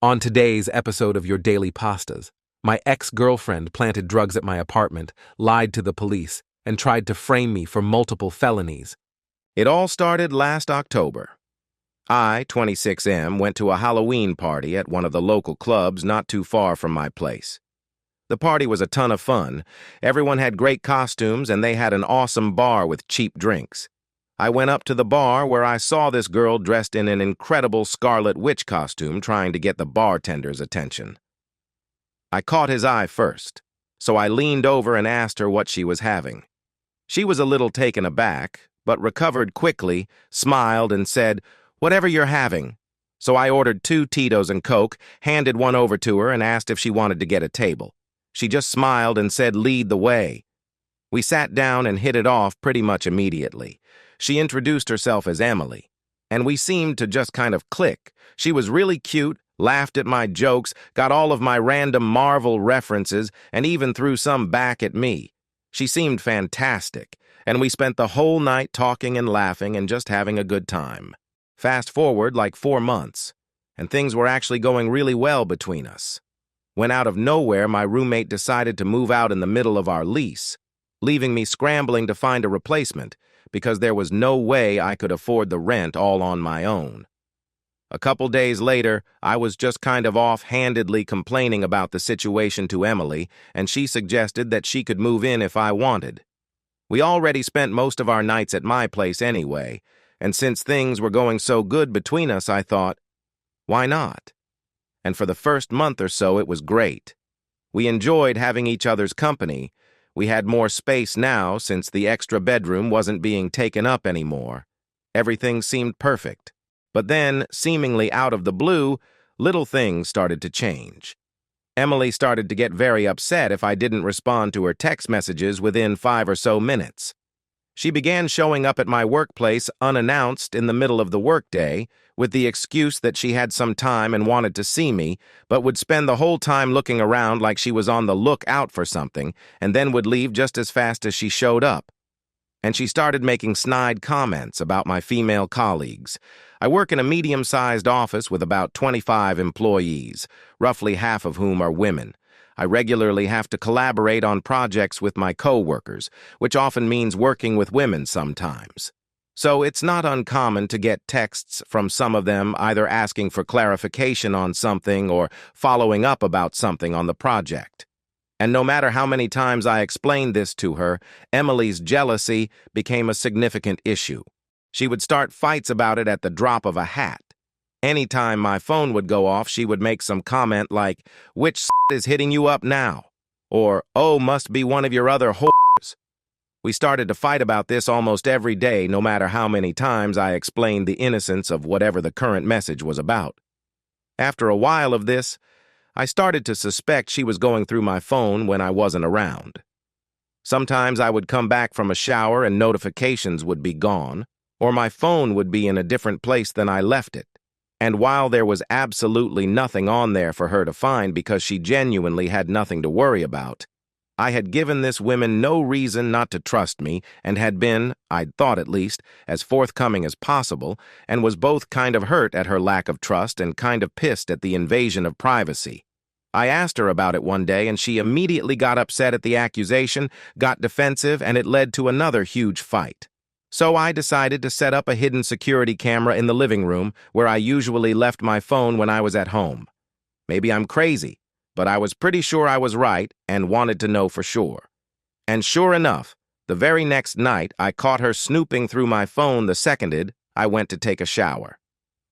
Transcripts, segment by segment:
On today's episode of Your Daily Pastas, my ex-girlfriend planted drugs at my apartment, lied to the police, and tried to frame me for multiple felonies. It all started last October. I, 26M, went to a Halloween party at one of the local clubs not too far from my place. The party was a ton of fun. Everyone had great costumes, and they had an awesome bar with cheap drinks. I went up to the bar where I saw this girl dressed in an incredible Scarlet Witch costume trying to get the bartender's attention. I caught his eye first, so I leaned over and asked her what she was having. She was a little taken aback, but recovered quickly, smiled, and said, "Whatever you're having." So I ordered 2 Tito's and Coke, handed one over to her, and asked if she wanted to get a table. She just smiled and said, "Lead the way." We sat down and hit it off pretty much immediately. She introduced herself as Emily, and we seemed to just kind of click. She was really cute, laughed at my jokes, got all of my random Marvel references, and even threw some back at me. She seemed fantastic, and we spent the whole night talking and laughing and just having a good time. Fast forward like 4 months, and things were actually going really well between us. When out of nowhere, my roommate decided to move out in the middle of our lease, leaving me scrambling to find a replacement because there was no way I could afford the rent all on my own. A couple days later, I was just kind of offhandedly complaining about the situation to Emily, and she suggested that she could move in if I wanted. We already spent most of our nights at my place anyway, and since things were going so good between us, I thought, why not? And for the first month or so, it was great. We enjoyed having each other's company. We had more space now since the extra bedroom wasn't being taken up anymore. Everything seemed perfect. But then, seemingly out of the blue, little things started to change. Emily started to get very upset if I didn't respond to her text messages within 5 or so minutes. She began showing up at my workplace unannounced in the middle of the workday with the excuse that she had some time and wanted to see me, but would spend the whole time looking around like she was on the lookout for something, and then would leave just as fast as she showed up. And she started making snide comments about my female colleagues. I work in a medium-sized office with about 25 employees, roughly half of whom are women. I regularly have to collaborate on projects with my co-workers, which often means working with women sometimes. So it's not uncommon to get texts from some of them either asking for clarification on something or following up about something on the project. And no matter how many times I explained this to her, Emily's jealousy became a significant issue. She would start fights about it at the drop of a hat. Anytime my phone would go off, she would make some comment like, "Which is hitting you up now?" Or, "Oh, must be one of your other whores." We started to fight about this almost every day, no matter how many times I explained the innocence of whatever the current message was about. After a while of this, I started to suspect she was going through my phone when I wasn't around. Sometimes I would come back from a shower and notifications would be gone, or my phone would be in a different place than I left it. And while there was absolutely nothing on there for her to find because she genuinely had nothing to worry about, I had given this woman no reason not to trust me and had been, I'd thought at least, as forthcoming as possible, and was both kind of hurt at her lack of trust and kind of pissed at the invasion of privacy. I asked her about it one day, and she immediately got upset at the accusation, got defensive, and it led to another huge fight. So I decided to set up a hidden security camera in the living room where I usually left my phone when I was at home. Maybe I'm crazy, but I was pretty sure I was right and wanted to know for sure. And sure enough, the very next night I caught her snooping through my phone the second I went to take a shower.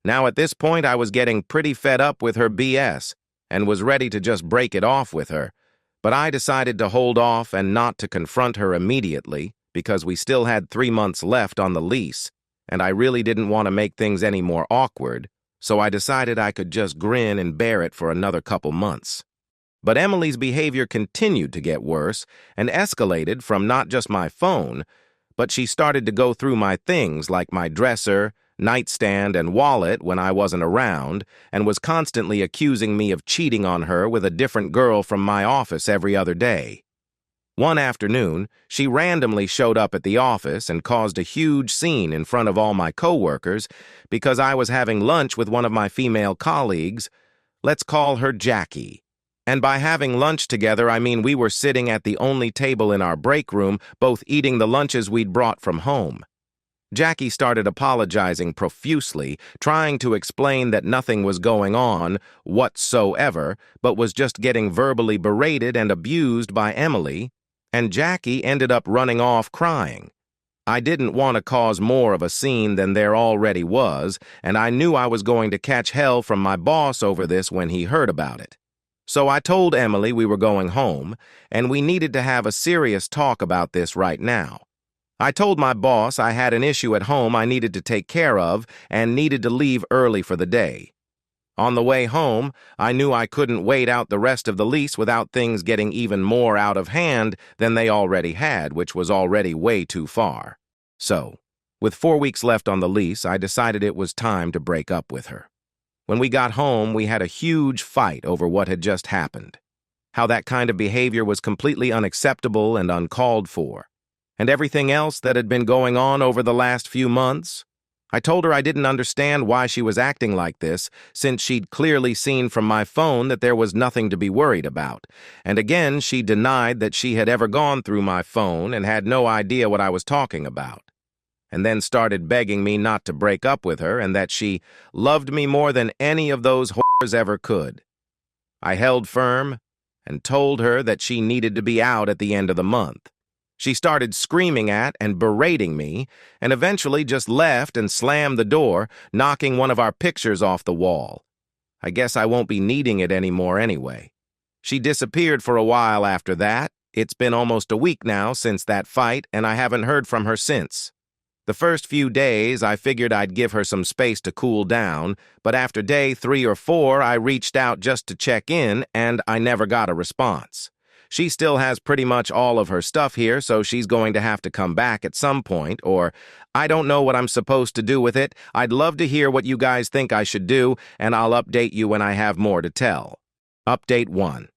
Now at this point I was getting pretty fed up with her BS and was ready to just break it off with her, but I decided to hold off and not to confront her immediately because we still had 3 months left on the lease, and I really didn't want to make things any more awkward, so I decided I could just grin and bear it for another couple months. But Emily's behavior continued to get worse and escalated from not just my phone, but she started to go through my things like my dresser, nightstand, and wallet when I wasn't around, and was constantly accusing me of cheating on her with a different girl from my office every other day. One afternoon, she randomly showed up at the office and caused a huge scene in front of all my coworkers because I was having lunch with one of my female colleagues Let's call her Jackie. And by having lunch together, I mean we were sitting at the only table in our break room, both eating the lunches we'd brought from home. Jackie started apologizing profusely, trying to explain that nothing was going on whatsoever, but was just getting verbally berated and abused by Emily, and Jackie ended up running off crying. I didn't want to cause more of a scene than there already was, and I knew I was going to catch hell from my boss over this when he heard about it. So I told Emily we were going home, and we needed to have a serious talk about this right now. I told my boss I had an issue at home I needed to take care of and needed to leave early for the day. On the way home, I knew I couldn't wait out the rest of the lease without things getting even more out of hand than they already had, which was already way too far. So, with 4 weeks left on the lease, I decided it was time to break up with her. When we got home, we had a huge fight over what had just happened. How that kind of behavior was completely unacceptable and uncalled for. And everything else that had been going on over the last few months. I told her I didn't understand why she was acting like this, since she'd clearly seen from my phone that there was nothing to be worried about. And again, she denied that she had ever gone through my phone and had no idea what I was talking about. And then started begging me not to break up with her and that she loved me more than any of those whores ever could. I held firm and told her that she needed to be out at the end of the month. She started screaming at and berating me, and eventually just left and slammed the door, knocking one of our pictures off the wall. I guess I won't be needing it anymore anyway. She disappeared for a while after that. It's been almost a week now since that fight, and I haven't heard from her since. The first few days, I figured I'd give her some space to cool down, but after day 3 or 4, I reached out just to check in, and I never got a response. She still has pretty much all of her stuff here, so she's going to have to come back at some point, or I don't know what I'm supposed to do with it. I'd love to hear what you guys think I should do, and I'll update you when I have more to tell. Update 1.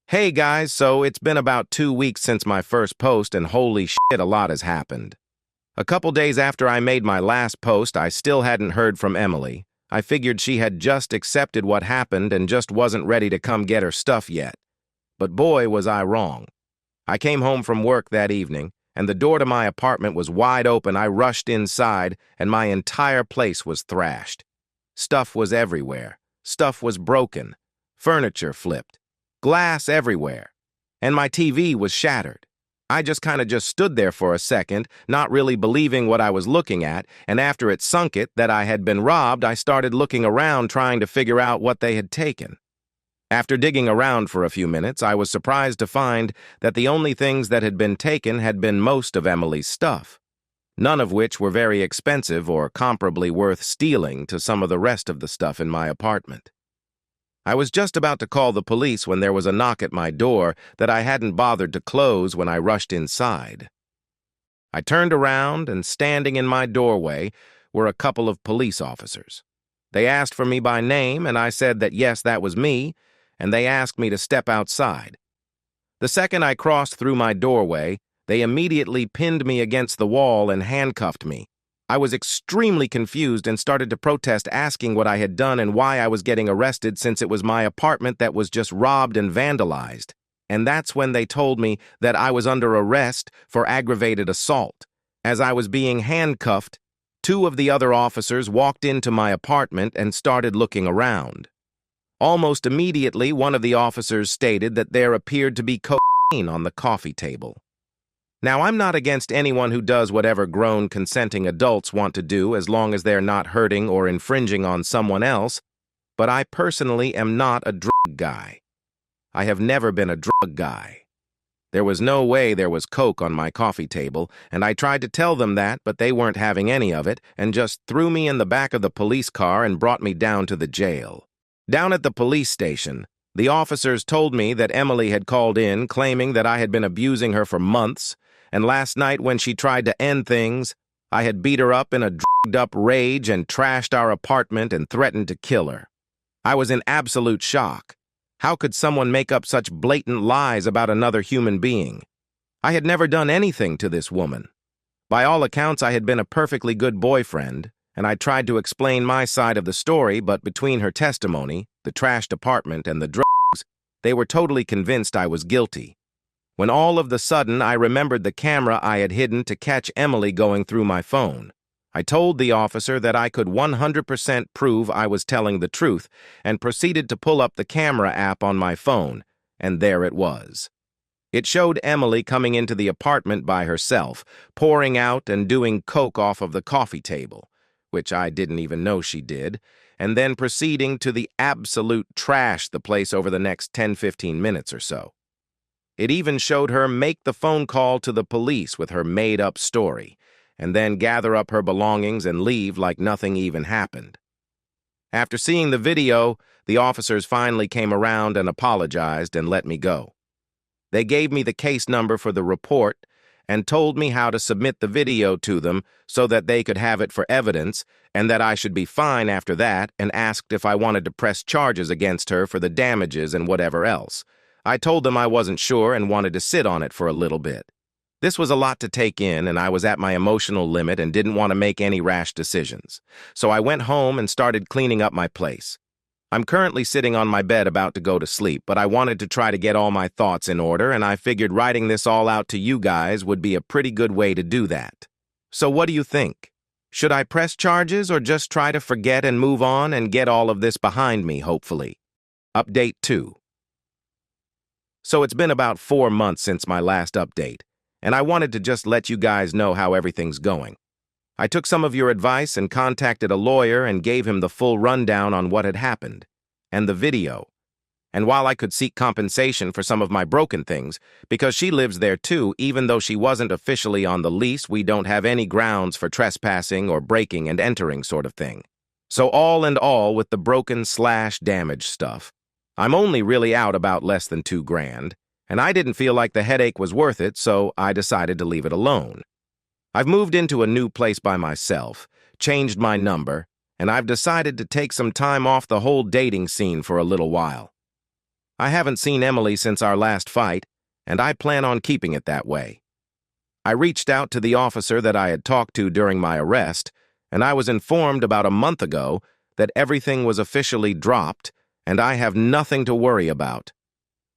Hey guys, so it's been about 2 weeks since my first post, and holy shit, a lot has happened. A couple days after I made my last post, I still hadn't heard from Emily. I figured she had just accepted what happened and just wasn't ready to come get her stuff yet. But boy, was I wrong. I came home from work that evening, and the door to my apartment was wide open. I rushed inside, and my entire place was thrashed. Stuff was everywhere. Stuff was broken. Furniture flipped. Glass everywhere. And my TV was shattered. I just stood there for a second, not really believing what I was looking at, and after it sunk it that I had been robbed, I started looking around trying to figure out what they had taken. After digging around for a few minutes, I was surprised to find that the only things that had been taken had been most of Emily's stuff, none of which were very expensive or comparably worth stealing to some of the rest of the stuff in my apartment. I was just about to call the police when there was a knock at my door that I hadn't bothered to close when I rushed inside. I turned around, and standing in my doorway were a couple of police officers. They asked for me by name, and I said that yes, that was me, and they asked me to step outside. The second I crossed through my doorway, they immediately pinned me against the wall and handcuffed me. I was extremely confused and started to protest, asking what I had done and why I was getting arrested since it was my apartment that was just robbed and vandalized. And that's when they told me that I was under arrest for aggravated assault. As I was being handcuffed, 2 of the other officers walked into my apartment and started looking around. Almost immediately, one of the officers stated that there appeared to be cocaine on the coffee table. Now, I'm not against anyone who does whatever grown, consenting adults want to do as long as they're not hurting or infringing on someone else, but I personally am not a drug guy. I have never been a drug guy. There was no way there was coke on my coffee table, and I tried to tell them that, but they weren't having any of it and just threw me in the back of the police car and brought me down to the jail. Down at the police station, the officers told me that Emily had called in claiming that I had been abusing her for months, and last night when she tried to end things, I had beat her up in a drugged-up rage and trashed our apartment and threatened to kill her. I was in absolute shock. How could someone make up such blatant lies about another human being? I had never done anything to this woman. By all accounts, I had been a perfectly good boyfriend, and I tried to explain my side of the story, but between her testimony, the trashed apartment, and the drugs, they were totally convinced I was guilty. When all of the sudden I remembered the camera I had hidden to catch Emily going through my phone. I told the officer that I could 100% prove I was telling the truth and proceeded to pull up the camera app on my phone, and there it was. It showed Emily coming into the apartment by herself, pouring out and doing coke off of the coffee table, which I didn't even know she did, and then proceeding to the absolute trash the place over the next 10-15 minutes or so. It even showed her make the phone call to the police with her made-up story, and then gather up her belongings and leave like nothing even happened. After seeing the video, the officers finally came around and apologized and let me go. They gave me the case number for the report and told me how to submit the video to them so that they could have it for evidence and that I should be fine after that, and asked if I wanted to press charges against her for the damages and whatever else. I told them I wasn't sure and wanted to sit on it for a little bit. This was a lot to take in, and I was at my emotional limit and didn't want to make any rash decisions. So I went home and started cleaning up my place. I'm currently sitting on my bed about to go to sleep, but I wanted to try to get all my thoughts in order, and I figured writing this all out to you guys would be a pretty good way to do that. So what do you think? Should I press charges or just try to forget and move on and get all of this behind me, hopefully? Update 2. So it's been about 4 months since my last update, and I wanted to just let you guys know how everything's going. I took some of your advice and contacted a lawyer and gave him the full rundown on what had happened, and the video. And while I could seek compensation for some of my broken things, because she lives there too, even though she wasn't officially on the lease, we don't have any grounds for trespassing or breaking and entering sort of thing. So all in all, with the broken/damaged stuff, I'm only really out about less than $2,000, and I didn't feel like the headache was worth it, so I decided to leave it alone. I've moved into a new place by myself, changed my number, and I've decided to take some time off the whole dating scene for a little while. I haven't seen Emily since our last fight, and I plan on keeping it that way. I reached out to the officer that I had talked to during my arrest, and I was informed about a month ago that everything was officially dropped, and I have nothing to worry about.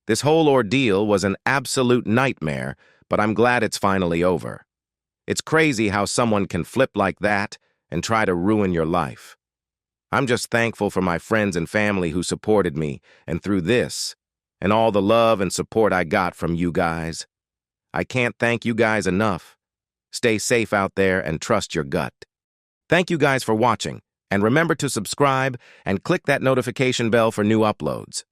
This whole ordeal was an absolute nightmare, but I'm glad it's finally over. It's crazy how someone can flip like that and try to ruin your life. I'm just thankful for my friends and family who supported me and through this, and all the love and support I got from you guys. I can't thank you guys enough. Stay safe out there and trust your gut. Thank you guys for watching, and remember to subscribe and click that notification bell for new uploads.